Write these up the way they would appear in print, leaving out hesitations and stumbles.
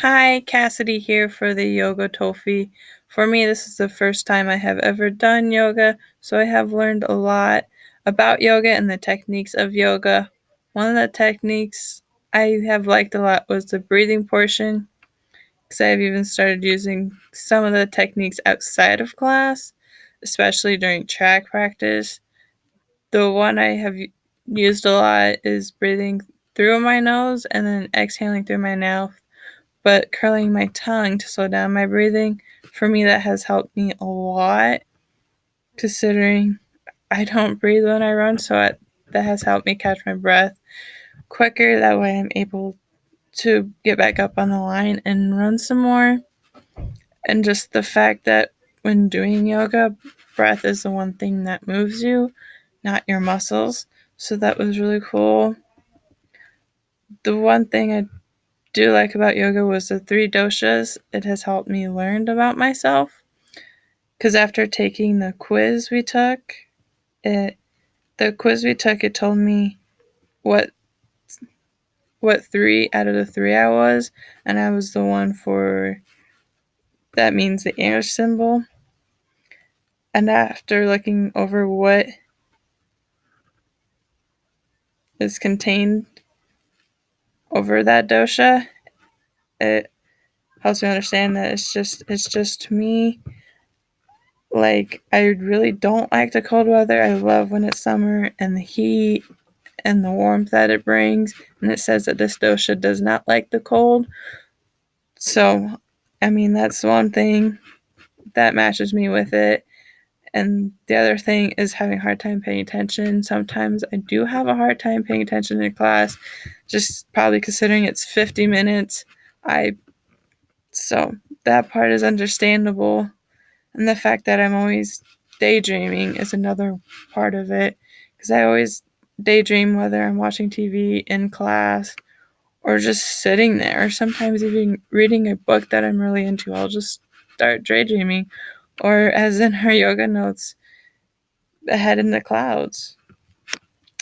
Hi, Cassidy here for the Yoga Telfie. For me, this is the first time I have ever done yoga, so I have learned a lot about yoga and the techniques of yoga. One of the techniques I have liked a lot was the breathing portion, because I've even started using some of the techniques outside of class, especially during track practice. The one I have used a lot is breathing through my nose and then exhaling through my mouth, but curling my tongue to slow down my breathing. For me, that has helped me a lot, considering I don't breathe when I run, so that has helped me catch my breath quicker. That way, I'm able to get back up on the line and run some more. And just the fact that when doing yoga, breath is the one thing that moves you, not your muscles. So that was really cool. The one thing I do like about yoga was the three doshas. It has helped me learn about myself. Because after taking the quiz we took, it it told me what what three out of the three I was, and I was the one for that means the air symbol. And after looking over what is contained over that dosha, it helps me understand that it's just me. Like, I really don't like the cold weather. I love when it's summer and the heat and the warmth that it brings. And it says that this dosha does not like the cold. So, I mean, that's one thing that matches me with it. And the other thing is having a hard time paying attention. Sometimes I do have a hard time paying attention in class, just probably considering it's 50 minutes. I so that part is understandable. And the fact that I'm always daydreaming is another part of it, because I always daydream whether I'm watching TV in class or just sitting there, or sometimes even reading a book that I'm really into. I'll just start daydreaming, or as in her yoga notes, the head in the clouds.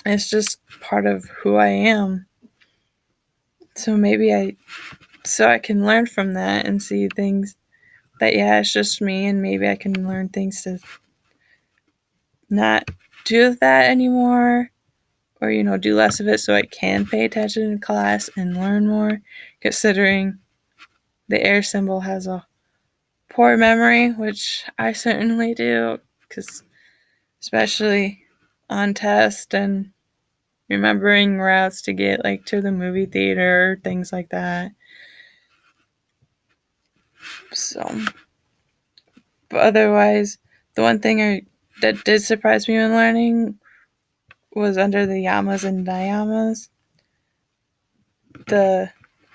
It's just part of who I am. So so I can learn from that and see things that, yeah, it's just me, and maybe I can learn things to not do that anymore, or do less of it, so I can pay attention in class and learn more, considering the air symbol has a poor memory, which I certainly do, because especially on test and remembering routes to get like to the movie theater, things like that. So, but otherwise, the one thing that did surprise me when learning was under the yamas and niyamas. The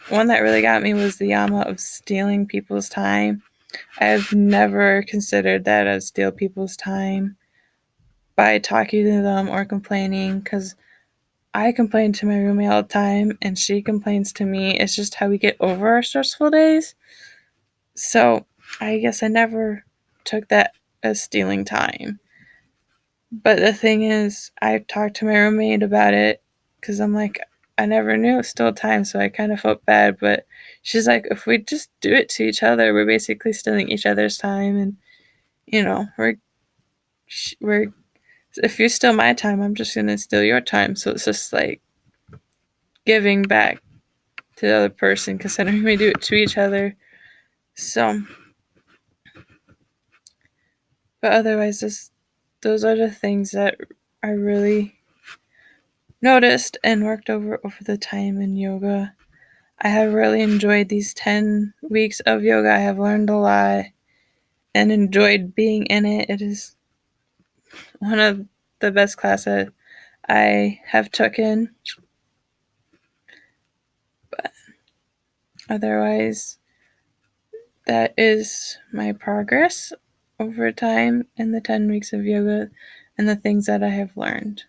one that really got me was the yama of stealing people's time. I've never considered that as steal people's time by talking to them or complaining, because I complain to my roommate all the time and she complains to me. It's just how we get over our stressful days. So I guess I never took that as stealing time. But the thing is, I talked to my roommate about it, because I'm like, I never knew it was still time, so I kind of felt bad. But she's like, if we just do it to each other, we're basically stealing each other's time, and we're if you steal my time, I'm just gonna steal your time. So it's just like giving back to the other person, considering we do it to each other. So, but otherwise, those are the things that I really noticed and worked over the time in yoga. I have really enjoyed these 10 weeks of yoga. I have learned a lot and enjoyed being in it. It is one of the best classes I have taken. But otherwise, that is my progress over time in the 10 weeks of yoga and the things that I have learned.